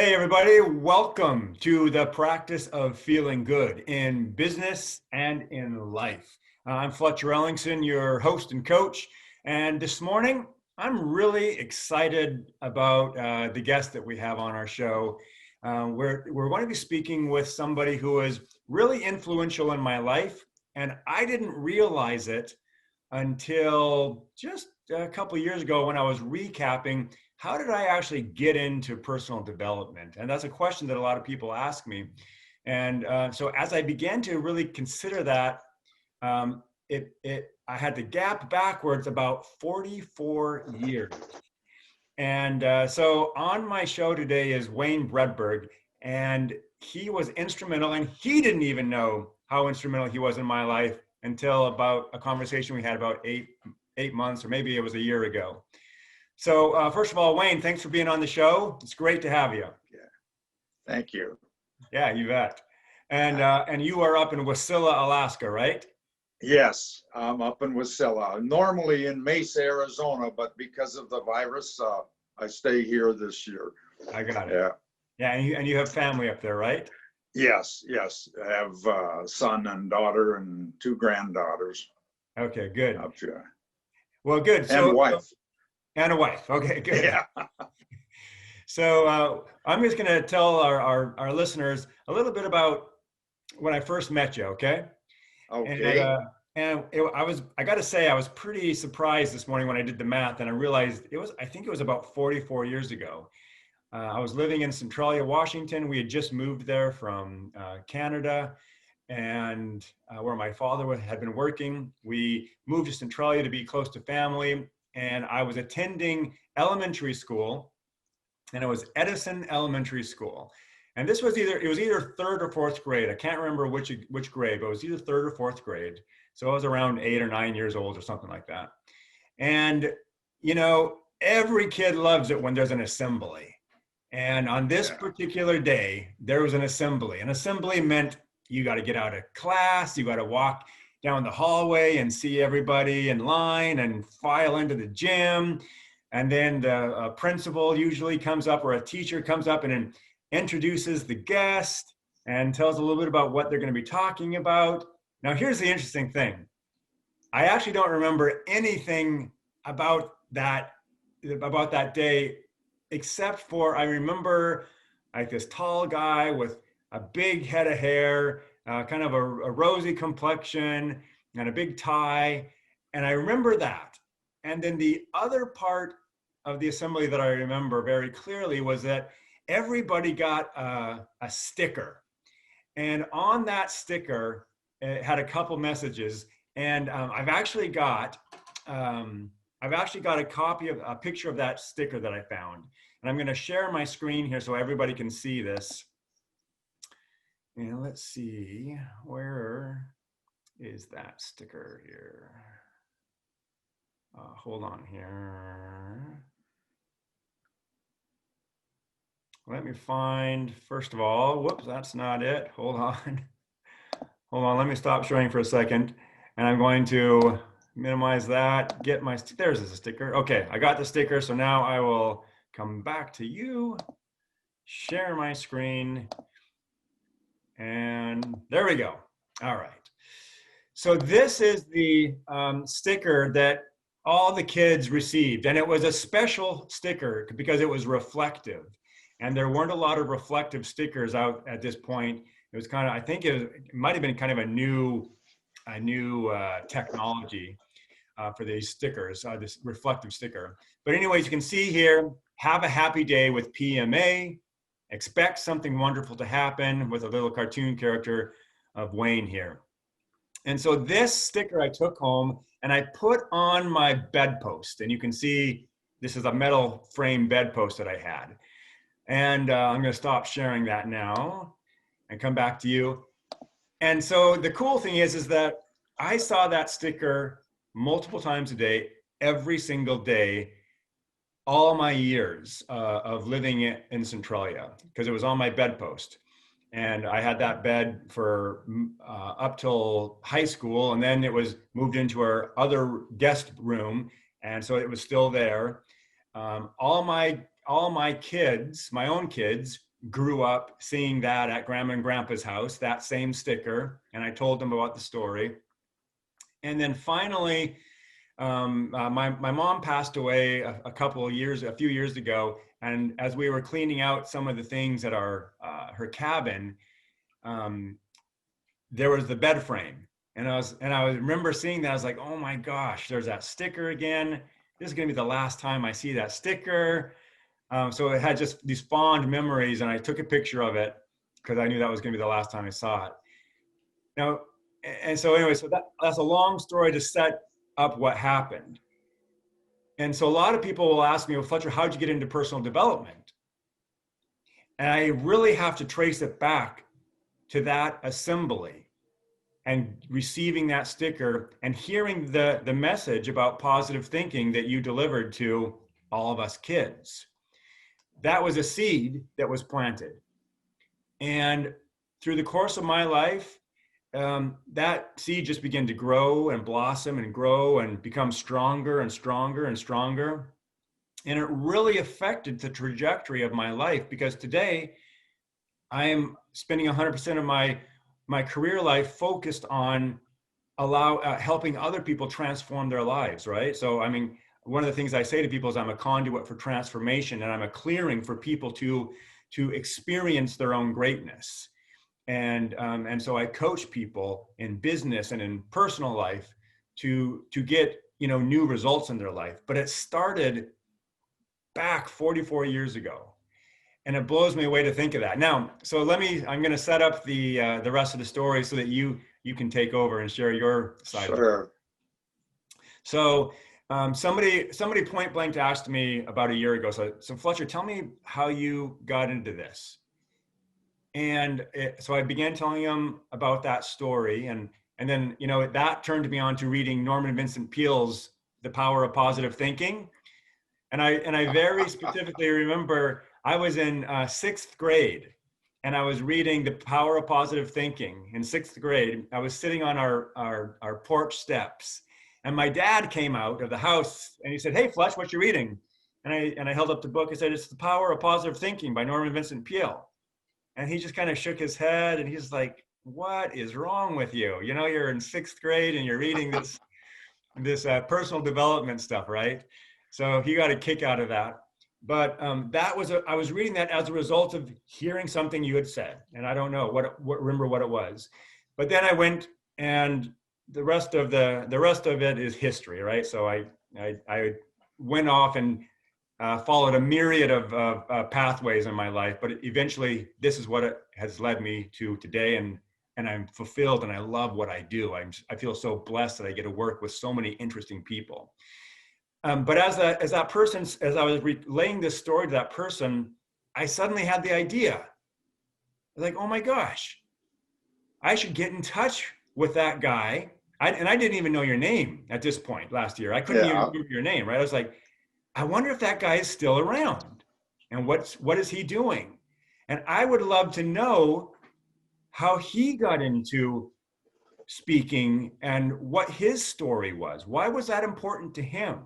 Hey, everybody, welcome to the practice of feeling good in business and in life. I'm Fletcher Ellingson, your host and coach. And this morning, I'm really excited about the guest that we have on our show. We're going to be speaking with somebody who is really influential in my life, and I didn't realize it until just a couple of years ago when I was recapping how did I actually get into personal development? And that's a question that a lot of people ask me. And so as I began to really consider that, I had to gap backwards about 44 years. And so on my show today is Wayne Bredburg, and he was instrumental, and he didn't even know how instrumental he was in my life until about a conversation we had about eight months, or maybe it was a year ago. So first of all, Wayne, thanks for being on the show. It's great to have you. Yeah, thank you. Yeah, you bet. And you are up in Wasilla, Alaska, right? Yes, I'm up in Wasilla. Normally in Mesa, Arizona, but because of the virus, I stay here this year. I got it. Yeah. Yeah, and you have family up there, right? Yes. I have a son and daughter and two granddaughters. Okay, good. Up here. Well, good. And wife. And a wife. Okay, good. Yeah. So I'm just going to tell our listeners a little bit about when I first met you, okay? Okay. I got to say, I was pretty surprised this morning when I did the math, and I realized I think it was about 44 years ago. I was living in Centralia, Washington. We had just moved there from Canada, and where my father had been working. We moved to Centralia to be close to family, and I was attending elementary school, and it was Edison Elementary School. And this was either third or fourth grade. I can't remember which grade, but it was either third or fourth grade. So I was around 8 or 9 years old or something like that. And, every kid loves it when there's an assembly. And on this particular day, there was an assembly. An assembly meant you got to get out of class, you got to walk down the hallway and see everybody in line and file into the gym. And then the principal usually comes up, or a teacher comes up and introduces the guest and tells a little bit about what they're going to be talking about. Now, here's the interesting thing. I actually don't remember anything about that day, except for I remember like this tall guy with a big head of hair, kind of a rosy complexion and a big tie. And I remember that. And then the other part of the assembly that I remember very clearly was that everybody got a sticker. And on that sticker, it had a couple messages. And I've actually got a picture of that sticker that I found. And I'm going to share my screen here so everybody can see this. And let's see, where is that sticker here? Hold on here. Let me find, first of all, whoops, that's not it. Hold on, let me stop showing for a second. And I'm going to minimize that, there's a sticker. Okay, I got the sticker, so now I will come back to you, share my screen, and there we go. All right. So this is the sticker that all the kids received, and it was a special sticker because it was reflective. And there weren't a lot of reflective stickers out at this point. It was kind of, I think it might have been kind of a new technology for these stickers, this reflective sticker. But anyways, you can see here, have a happy day with PMA, expect something wonderful to happen, with a little cartoon character of Wayne here. And so this sticker I took home and I put on my bedpost, and you can see this is a metal frame bedpost that I had. And I'm going to stop sharing that now and come back to you. And so the cool thing is that I saw that sticker multiple times a day, every single day, all my years of living in Centralia, because it was on my bedpost. And I had that bed for up till high school, and then it was moved into our other guest room, and so it was still there. All my kids, my own kids, grew up seeing that at Grandma and Grandpa's house, that same sticker, and I told them about the story. And then finally, my mom passed away a few years ago, and as we were cleaning out some of the things at her cabin, um, there was the bed frame, and I remember seeing that. I was like, oh my gosh, there's that sticker again. This is gonna be the last time I see that sticker. So it had just these fond memories, and I took a picture of it because I knew that was gonna be the last time I saw it. Now, and so anyway, so that's a long story to set up what happened. And so a lot of people will ask me, well, Fletcher, how'd you get into personal development? And I really have to trace it back to that assembly and receiving that sticker and hearing the message about positive thinking that you delivered to all of us kids. That was a seed that was planted. And through the course of my life, that seed just began to grow and blossom and grow and become stronger and stronger and stronger. And it really affected the trajectory of my life, because today I am spending 100% of my career life focused on helping other people transform their lives, right? So, I mean, one of the things I say to people is I'm a conduit for transformation, and I'm a clearing for people to experience their own greatness. And so I coach people in business and in personal life to get, new results in their life. But it started back 44 years ago, and it blows me away to think of that. Now, so I'm going to set up the rest of the story so that you can take over and share your side of it. Sure. So somebody point blank asked me about a year ago. So Fletcher, tell me how you got into this. And so I began telling him about that story, and then that turned me on to reading Norman Vincent Peale's The Power of Positive Thinking. And I very specifically remember I was in sixth grade, and I was reading The Power of Positive Thinking in sixth grade. I was sitting on our porch steps, and my dad came out of the house and he said, "Hey, Fletch, what you reading?" And I held up the book and said, "It's The Power of Positive Thinking by Norman Vincent Peale." And he just kind of shook his head, and he's like, "What is wrong with you? You're in sixth grade and you're reading this personal development stuff, right?" So he got a kick out of that. But I was reading that as a result of hearing something you had said, and I don't know remember what it was. But then I went, and the rest of it is history, right? So I went off and followed a myriad of pathways in my life, but eventually this is what it has led me to today, and I'm fulfilled, and I love what I do. I feel so blessed that I get to work with so many interesting people. But as I was relaying this story to that person, I suddenly had the idea. I was like, oh my gosh, I should get in touch with that guy. And I didn't even know your name at this point last year. I couldn't even remember your name, right? I was like, I wonder if that guy is still around, and what is he doing? And I would love to know how he got into speaking and what his story was. Why was that important to him?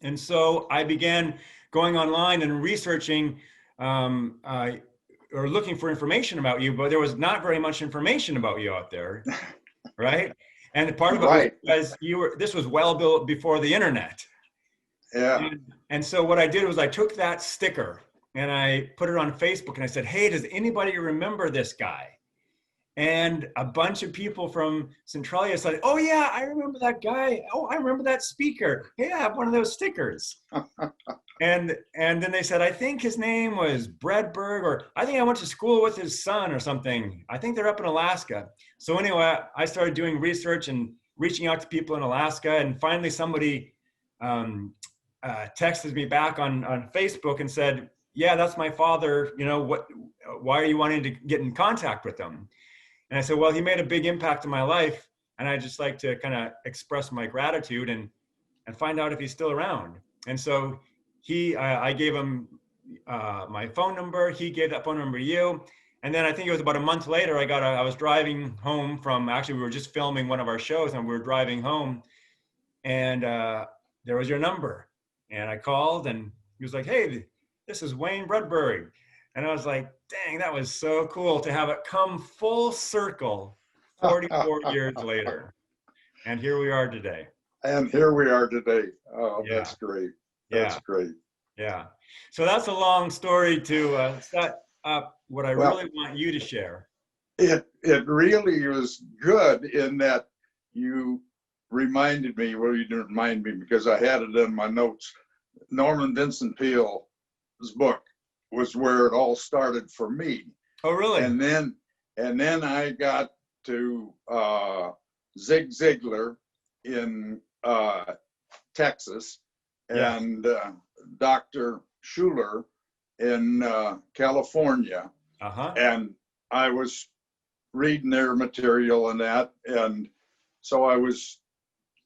And so I began going online and researching or looking for information about you, but there was not very much information about you out there, right? And part of it was because this was well built before the internet. Yeah. And so what I did was I took that sticker and I put it on Facebook, and I said, "Hey, does anybody remember this guy?" And a bunch of people from Centralia said, "Oh yeah, I remember that guy. Oh, I remember that speaker. Hey, I have one of those stickers." and then they said, "I think his name was Bredburg, or I think I went to school with his son or something. I think they're up in Alaska." So anyway, I started doing research and reaching out to people in Alaska, and finally somebody texted me back on Facebook and said, "Yeah, that's my father. Why are you wanting to get in contact with him?" And I said, "Well, he made a big impact in my life, and I'd just like to kind of express my gratitude and find out if he's still around." And so I gave him my phone number. He gave that phone number to you. And then I think it was about a month later, I was driving home actually, we were just filming one of our shows, and we were driving home, and there was your number. And I called, and he was like, "Hey, this is Wayne Bredburg." And I was like, dang, that was so cool to have it come full circle 44 years later. And here we are today. And here we are today. Oh, Yeah, that's great. That's yeah, great. yeah. So that's a long story to set up what I Well, really want you to share. it really was good in that you reminded me. Well, you didn't remind me because I had it in my notes. Norman Vincent Peale's book was where it all started for me. Oh, really? And then I got to Zig Ziglar in Texas, Yes. and Dr. Schuler in California. Uh-huh. And I was reading their material and that. And so I was,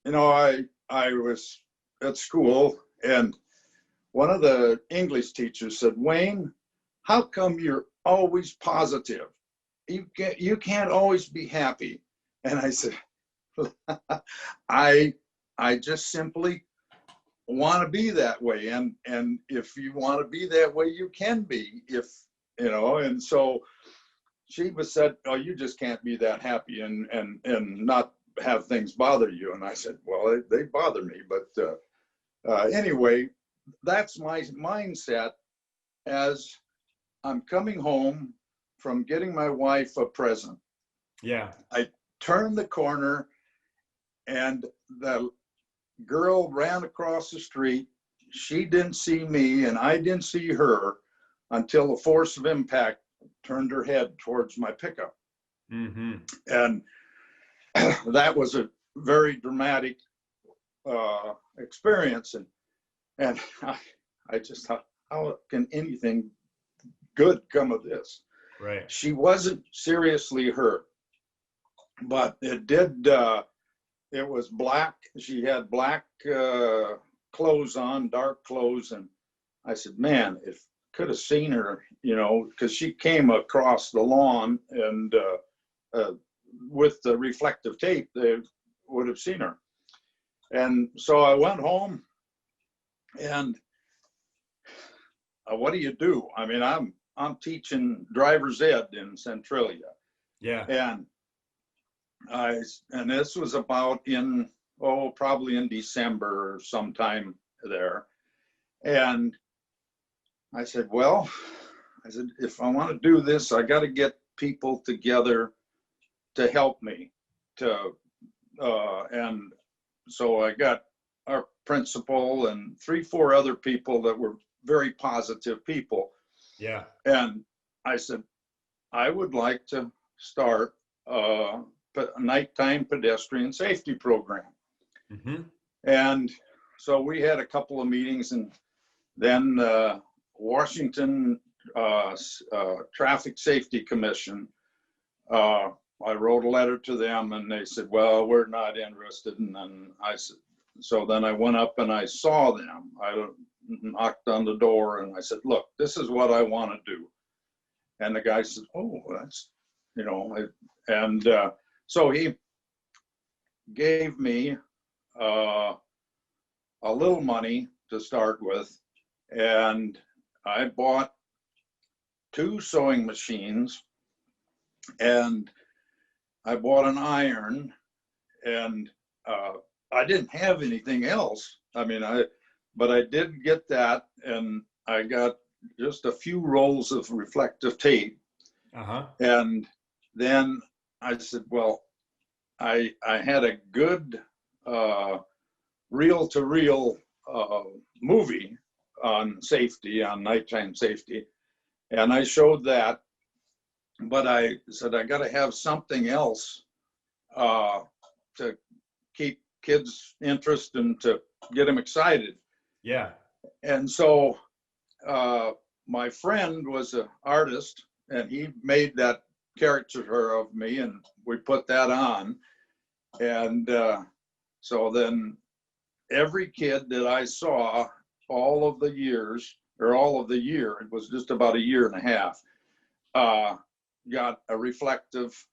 I was at school, and one of the English teachers said, Wayne, how come you're always positive? You can't always be happy. And I said, I just simply want to be that way. And if you want to be that way, you can be, and so she was said, oh, you just can't be that happy and not have things bother you. And I said, well, they bother me. But anyway, that's my mindset as I'm coming home from getting my wife a present. Yeah. I turned the corner and the girl ran across the street. She didn't see me and I didn't see her until the force of impact turned her head towards my pickup. Mm-hmm. And that was a very dramatic experience. And I just thought, how can anything good come of this? Right. She wasn't seriously hurt, but it did, it was black. She had black clothes on, dark clothes. And I said, man, if could have seen her, because she came across the lawn and with the reflective tape, they would have seen her. And so I went home and what do you do? I mean, I'm teaching driver's ed in Centralia. Yeah. And this was about probably in December or sometime there. And I said, if I want to do this, I got to get people together to help me and so I got our principal and 3-4 other people that were very positive people. Yeah. And I said, I would like to start a nighttime pedestrian safety program. Mm-hmm. And so we had a couple of meetings, and then Washington Traffic Safety Commission, I wrote a letter to them and they said, well, we're not interested. And then I said, so then I went up and I saw them. I knocked on the door and I said, look, this is what I want to do. And the guy said, oh, that's, so he gave me a little money to start with. And I bought 2 sewing machines and I bought an iron, and I didn't have anything else. I mean, but I did get that, and I got just a few rolls of reflective tape. Uh-huh. And then I said, well, I had a good reel-to-reel movie on safety, on nighttime safety, and I showed that. But I said, I got to have something else to keep kids' interest and to get them excited. Yeah. And so my friend was an artist, and he made that caricature of me, and we put that on. And so then every kid that I saw all of the year, it was just about a year and a half, got a reflective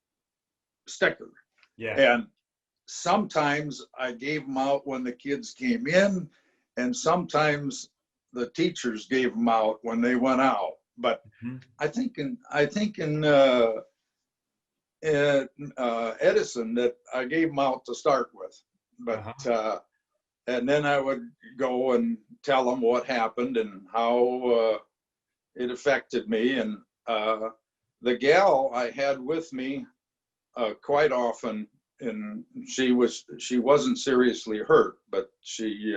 sticker. Yeah. And sometimes I gave them out when the kids came in, and sometimes the teachers gave them out when they went out. But Mhm. I think in Edison that I gave them out to start with, but Uh-huh. and then I would go and tell them what happened and how it affected me. And the gal I had with me quite often, and she wasn't seriously hurt, but she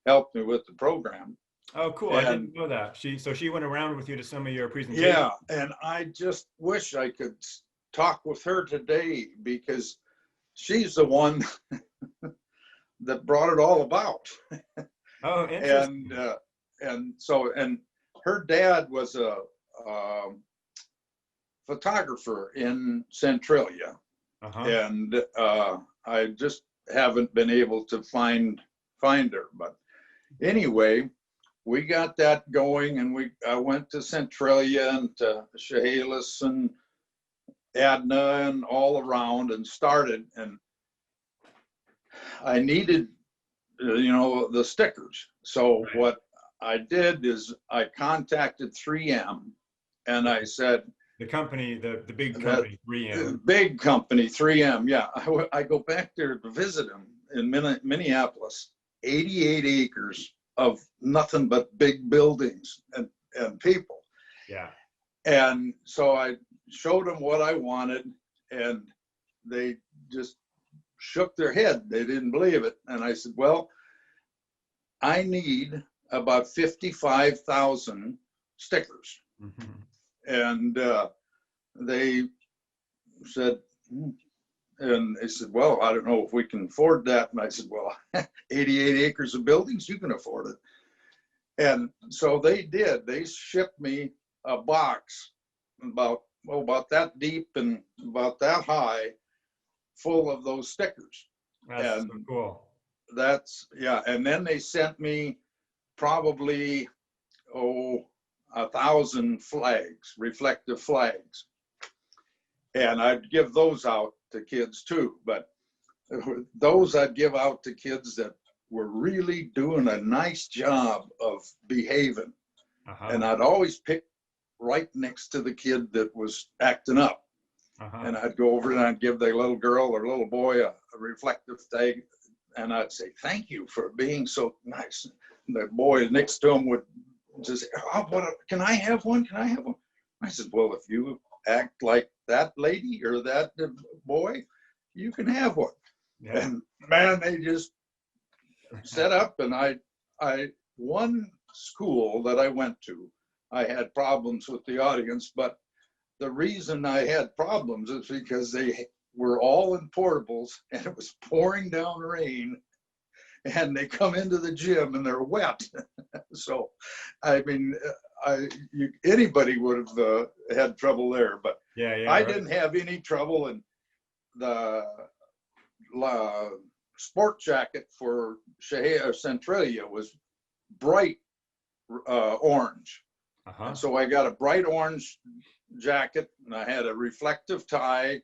helped me with the program. Oh, cool. I And didn't know that. She went around with you to some of your presentations. yeah, and I just wish I could talk with her today, because she's the one that brought it all about. Oh, And interesting. and her dad was a um, photographer in Centralia, Uh-huh. and I just haven't been able to find her. But anyway, we got that going, and I went to Centralia and to Chehalis and Adna and all around and started. And I needed, the stickers. So Right. what I did is I contacted 3M, and I said The company, the big that company, 3M. big company 3M, yeah, I go back there to visit them in Minneapolis, 88 acres of nothing but big buildings and people. Yeah. And so I showed them what I wanted, and they just shook their head. They didn't believe it. And I said, well, I need about 55,000 stickers. Mhm. And they said, and they said, well, I don't know if we can afford that. And I said, well, 88 acres of buildings, you can afford it. And so they did. They shipped me a box about that deep and about that high, full of those stickers. That's so And cool. that's, yeah. And then they sent me probably, 1,000 flags, reflective flags. And I'd give those out to kids too. But those I'd give out to kids that were really doing a nice job of behaving. Uh-huh. And I'd always pick right next to the kid that was acting up. Uh-huh. And I'd go over and I'd give the little girl or little boy a reflective tag. And I'd say, thank you for being so nice. And the boy next to him would just say, oh, can I have one? Can I have one? I said, well, if you act like that lady or that boy, you can have one. Yeah. And man, they just set up. And one school that I went to, I had problems with the audience, but the reason I had problems is because they were all in portables and it was pouring down rain, and they come into the gym and they're wet. So, I mean, anybody would have had trouble there, but Yeah, yeah, I right. didn't have any trouble. And the sport jacket for Centralia was bright orange. Uh-huh. And so I got a bright orange jacket, and I had a reflective tie,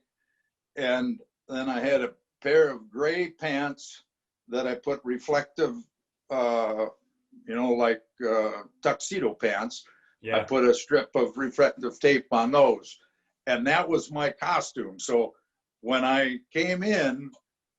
and then I had a pair of gray pants that I put reflective, like tuxedo pants. I Yeah. put a strip of reflective tape on those, and that was my costume. So when I came in,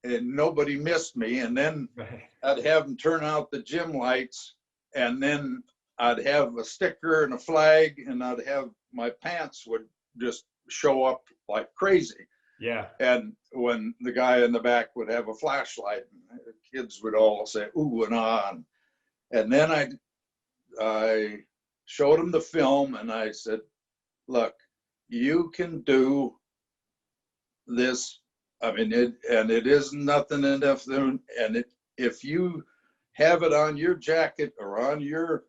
and nobody missed me, and then Right. I'd have them turn out the gym lights, and then I'd have a sticker and a flag, and I'd have my pants would just show up like crazy. Yeah. And when the guy in the back would have a flashlight, the kids would all say ooh and ah. And then I showed him the film, and I said, look, you can do this. I mean, it is nothing enough. And if you have it on your jacket or on your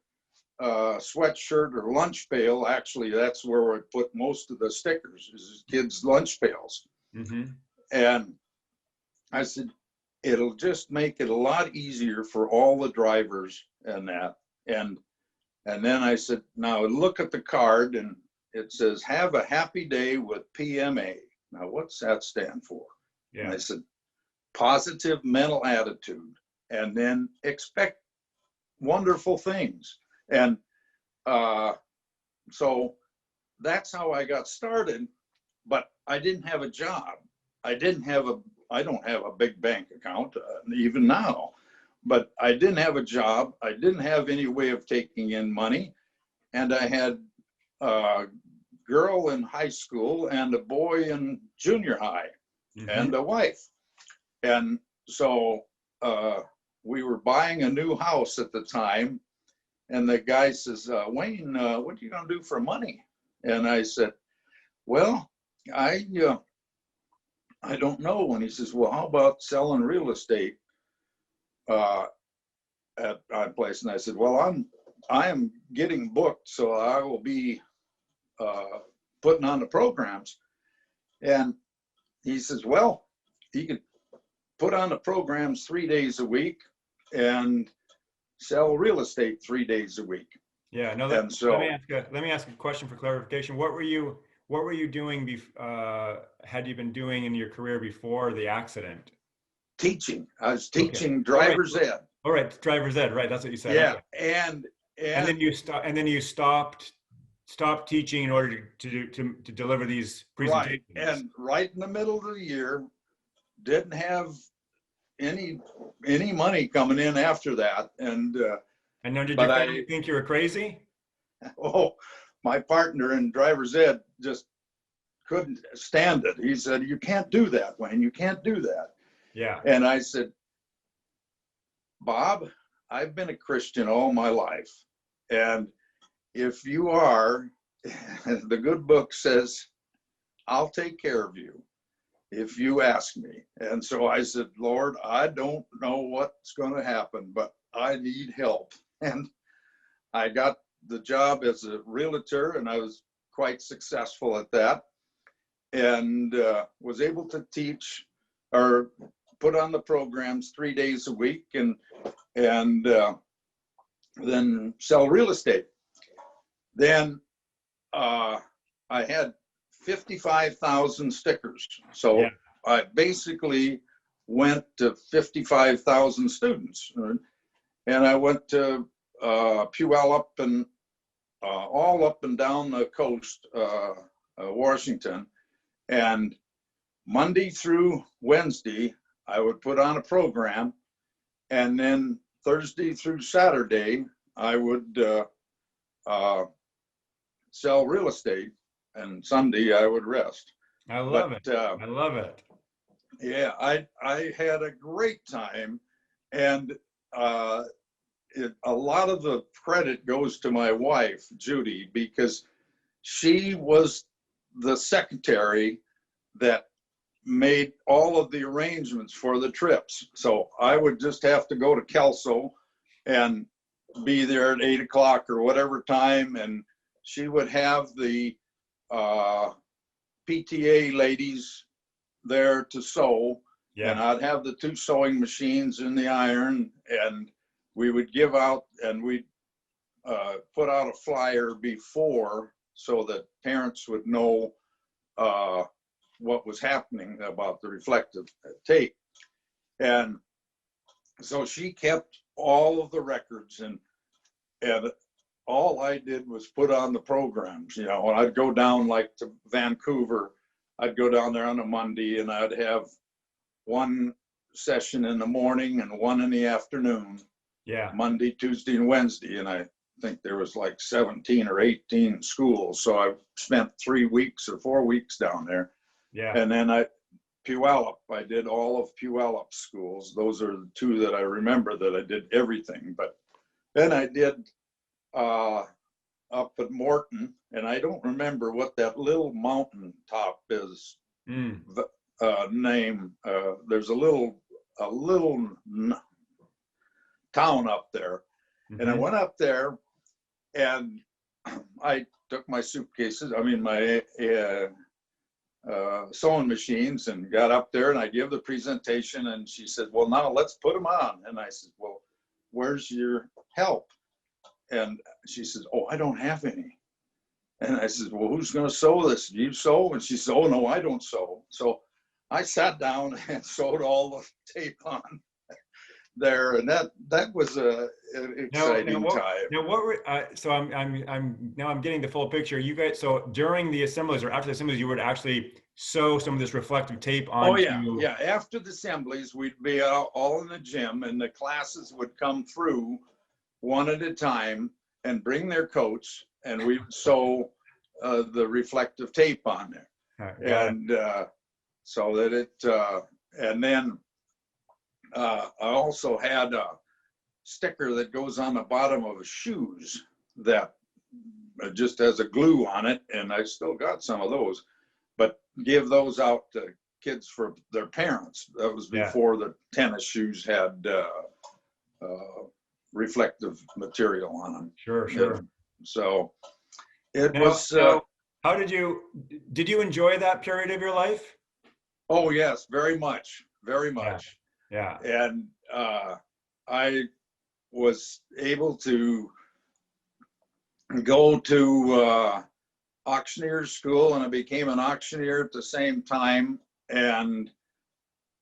sweatshirt or lunch pail, actually, that's where I put most of the stickers, is kids' lunch pails. Mm-hmm. And I said, it'll just make it a lot easier for all the drivers and that. And then I said, now look at the card, and it says, have a happy day with PMA. Now, what's that stand for? And Yeah. I said, positive mental attitude, and then expect wonderful things. And so that's how I got started, but I didn't have a job. I don't have a big bank account, even now, but I didn't have a job. I didn't have any way of taking in money. And I had a girl in high school and a boy in junior high, and a wife. And so we were buying a new house at the time. And the guy says, Wayne, what are you going to do for money? And I said, well, I don't know. And he says, well, how about selling real estate at our place? And I said, well, I am getting booked, so I will be putting on the programs. And he says, well, he could put on the programs 3 days a week and sell real estate 3 days a week. Yeah, no. And so Let me ask a question for clarification. What were you doing? Had you been doing in your career before the accident? teaching. I was teaching Okay. driver's ed. All right, driver's ed. Right, that's what you said. Yeah, Okay. and then you stopped teaching in order to deliver these presentations. Right, and right in the middle of the year, didn't have any money coming in after that, and now, did your family think you were crazy? oh, my partner in driver's ed just couldn't stand it. He said, "You can't do that, Wayne. You can't do that." Yeah. And I said, Bob, I've been a Christian all my life, and if you are, the good book says, I'll take care of you if you ask me. And so I said, Lord, I don't know what's going to happen, but I need help. And I got the job as a realtor, and I was quite successful at that, and was able to teach or put on the programs 3 days a week, and then sell real estate. Then I had 55,000 stickers. So yeah. I basically went to 55,000 students. And I went to Puyallup and all up and down the coast, Washington. And Monday through Wednesday, I would put on a program. And then Thursday through Saturday, I would sell real estate, and Sunday I would rest. I love it. I love it. Yeah, I had a great time, and a lot of the credit goes to my wife, Judy, because she was the secretary that made all of the arrangements for the trips. So I would just have to go to Kelso and be there at 8 o'clock or whatever time, and she would have the PTA ladies there to sew. Yeah. And I'd have the 2 sewing machines in the iron, and we would give out, and we'd put out a flyer before so that parents would know what was happening about the reflective tape. And so she kept all of the records, and all I did was put on the programs. You know, when I'd go down like to Vancouver, I'd go down there on a Monday, and I'd have one session in the morning and one in the afternoon. Yeah. Monday, Tuesday, and Wednesday. And I think there was like 17 or 18 schools. So I spent 3 weeks or 4 weeks down there. Yeah. And then Puyallup, I did all of Puyallup schools. Those are the 2 that I remember that I did everything. But then I did up at Morton, and I don't remember what that little mountain top is name. There's a little town up there. Mm-hmm. And I went up there, and I took my suitcases, my sewing machines, and got up there, and I gave the presentation, and she said, well, now let's put them on. And I said, well, where's your help? And she says, oh, I don't have any. And I said, well, who's going to sew this? Do you sew? And she said, oh, no, I don't sew. So I sat down and sewed all the tape on. there, and that was an exciting time. Now what were, so I'm getting the full picture. You guys, so during the assemblies or after the assemblies, you would actually sew some of this reflective tape Oh yeah, onto. yeah. After the assemblies, we'd be all in the gym, and the classes would come through one at a time and bring their coats, and we'd sew the reflective tape on there, Got it. and so that and then I also had a sticker that goes on the bottom of shoes that just has a glue on it, and I still got some of those, but give those out to kids for their parents. That was before the tennis shoes had reflective material on them. Sure. So it Now, was. how did you enjoy that period of your life? Oh yes, very much, very much. Yeah. And I was able to go to auctioneer school, and I became an auctioneer at the same time, and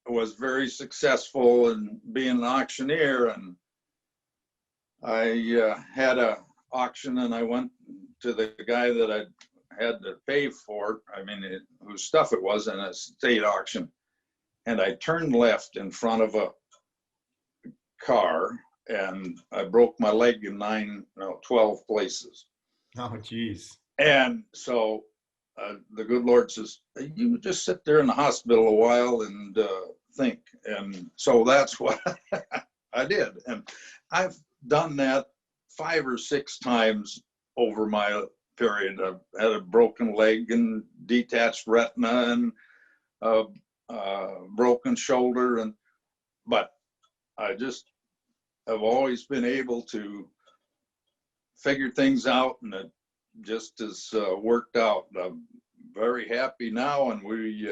was very successful in being an auctioneer. And I had a auction, and I went to the guy that I had to pay for it. I mean, whose stuff it was, in a state auction. And I turned left in front of a car, and I broke my leg in 12 places. Oh, geez. And so the good Lord says, you just sit there in the hospital a while and think. And so that's what I did. And I've done that 5 or 6 times over my period. I've had a broken leg and detached retina and broken shoulder, but I just have always been able to figure things out, and it just has worked out. I'm very happy now, and we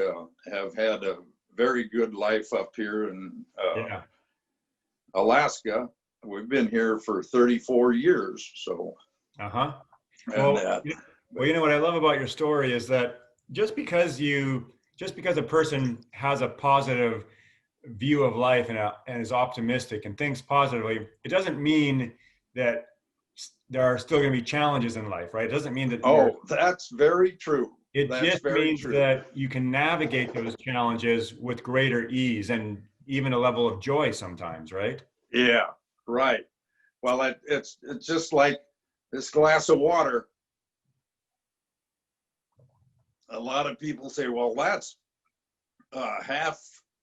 have had a very good life up here in Alaska. We've been here for 34 years, so. Well, you know what I love about your story is that just because a person has a positive view of life and is optimistic and thinks positively, it doesn't mean that there are still going to be challenges in life, right? It doesn't mean that. Oh, that's very true. It just means that you can navigate those challenges with greater ease and even a level of joy sometimes, right? Yeah, right. Well, it's just like this glass of water. A lot of people say, well, that's half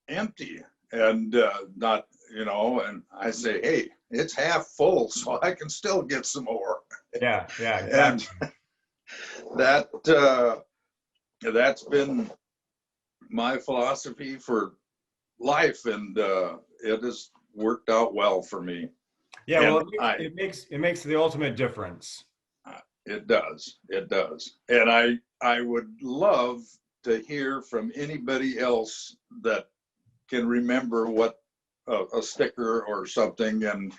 empty and not, and I say, hey, it's half full, so I can still get some more. Yeah, exactly. And that's been my philosophy for life, and it has worked out well for me. Yeah, and well, it makes the ultimate difference. It does. And I would love to hear from anybody else that can remember what a sticker or something, and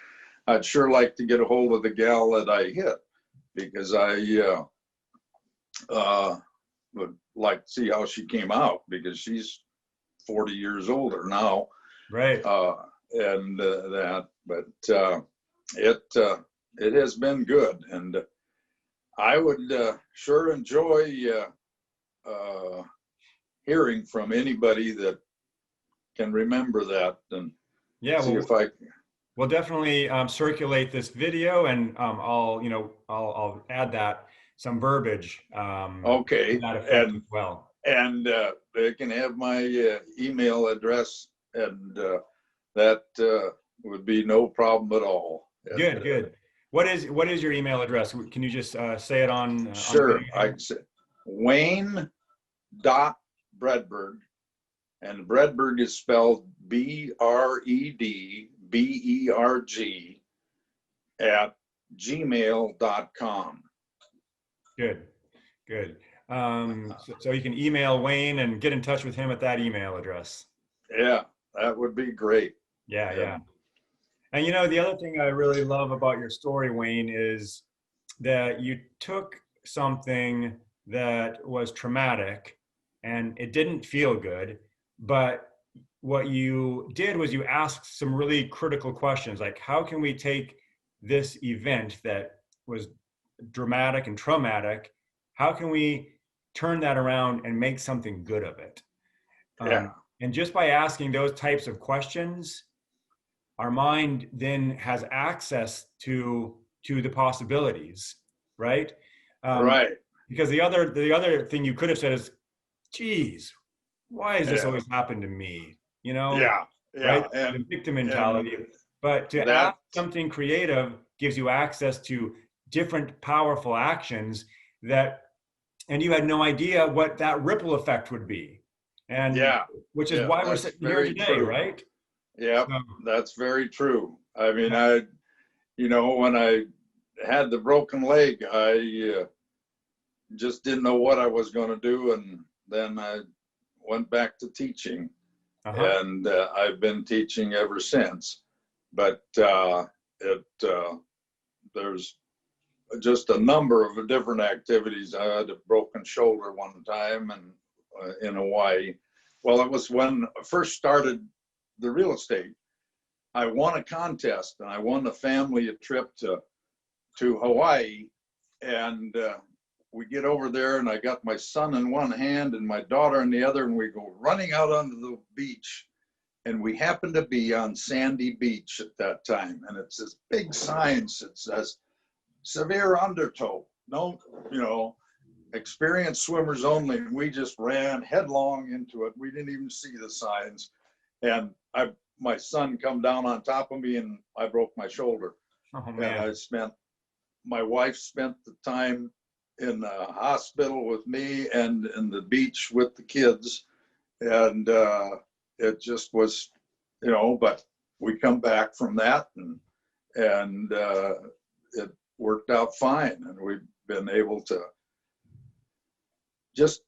I'd sure like to get a hold of the gal that I hit, because I would like to see how she came out, because she's 40 years older now. Right. It has been good, and I would sure enjoy hearing from anybody that can remember that, and see if I can. We'll definitely circulate this video, and I'll add some verbiage. Okay. To that effect as well. And they can have my email address, and that would be no problem at all. Good. What is your email address? Can you just say it on? Sure. I can say Wayne.Bredburg, and Bredburg is spelled BREDBERG @gmail.com. Good. So you can email Wayne and get in touch with him at that email address. Yeah, that would be great. Yeah. And the other thing I really love about your story, Wayne, is that you took something that was traumatic and it didn't feel good, but what you did was you asked some really critical questions, like how can we take this event that was dramatic and traumatic, how can we turn that around and make something good of it? Yeah. And just by asking those types of questions, our mind then has access to the possibilities, right? Um, Right. because the other thing you could have said is, geez, why does this Yeah. always happen to me? You know, Yeah. right? Yeah. The victim And mentality. But to that, ask something creative gives you access to different powerful actions that, and you had no idea what that ripple effect would be. And yeah. which is Yeah. why we're That's sitting here very today, true. right? Yep. So, That's very true. I mean, yeah. when I had the broken leg, I just didn't know what I was going to do. And then I went back to teaching, Uh-huh. and I've been teaching ever since. But there's just a number of different activities. I had a broken shoulder one time, and in Hawaii. Well, it was when I first started the real estate. I won a contest, and I won the family a trip to Hawaii, and we get over there, and I got my son in one hand and my daughter in the other, and we go running out onto the beach, and we happen to be on Sandy Beach at that time, and it's this big sign that says severe undertow, no, experienced swimmers only. And we just ran headlong into it. We didn't even see the signs, and my son come down on top of me, and I broke my shoulder. Oh And man. my wife spent the time in the hospital with me and in the beach with the kids. And it just was, but we come back from that, and it worked out fine. And we've been able to just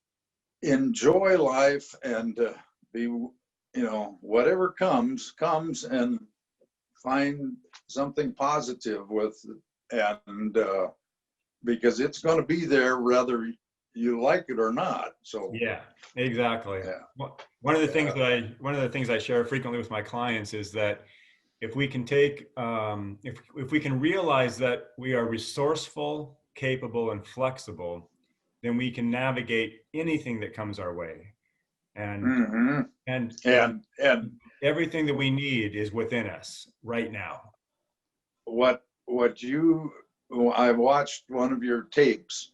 enjoy life and be, whatever comes, and find something positive with it. And because it's going to be there whether you like it or not. So Yeah, exactly. yeah, One of the things yeah, that I share frequently with my clients is that if we can take if we can realize that we are resourceful, capable, and flexible, then we can navigate anything that comes our way. And hmm and and everything that we need is within us right now. what you I watched one of your tapes,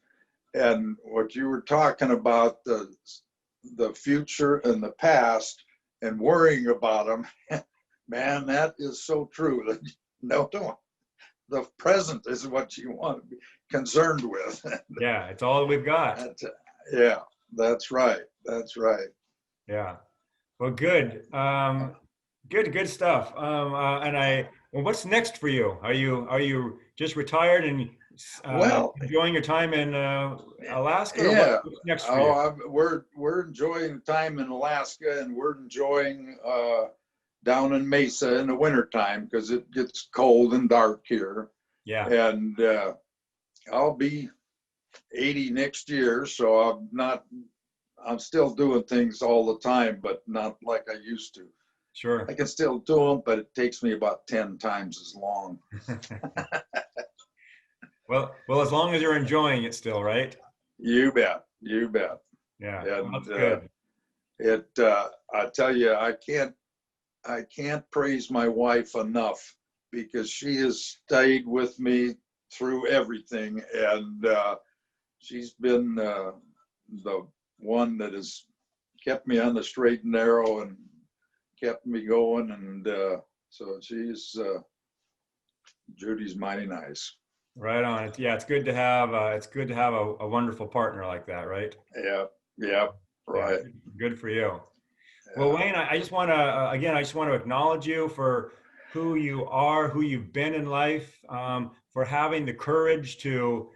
and what you were talking about, the future and the past and worrying about them. Man, that is so true. No, don't. The present is what you want to be concerned with. Yeah, it's all that we've got. That's, yeah, that's right. That's right. Yeah. Well, good. Good stuff. Well, what's next for you? Are you just retired and Well, enjoying your time in Alaska, or yeah. what's next for you? Oh, we're enjoying time in Alaska, and we're enjoying down in Mesa in the wintertime because it gets cold and dark here. Yeah, And I'll be 80 next year, so I'm still doing things all the time, but not like I used to. I sure. can still do them, but it takes me about 10 times as long. Well, as long as you're enjoying it still, right? You bet. You bet. Yeah, well, And that's good. I tell you, I can't praise my wife enough because she has stayed with me through everything. And she's been the one that has kept me on the straight and narrow and kept me going. And so Judy's mighty nice. Right on. It's good to have a wonderful partner like that, right? Yeah. Yeah. Yeah, Right. good for you. Well, Yeah. Wayne, I just want to again, I just want to acknowledge you for who you are, who you've been in life, for having the courage to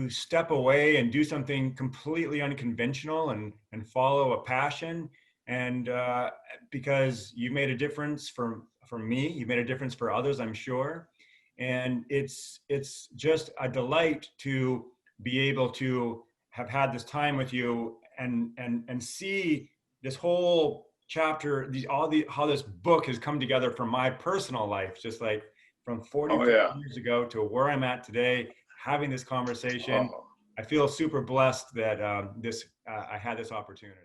step away and do something completely unconventional and follow a passion. And because you made a difference for me, you made a difference for others, I'm sure. And it's just a delight to be able to have had this time with you and see this whole chapter, how this book has come together from my personal life, just like from 44 Oh, yeah. years ago to where I'm at today, having this conversation. Oh. I feel super blessed that I had this opportunity.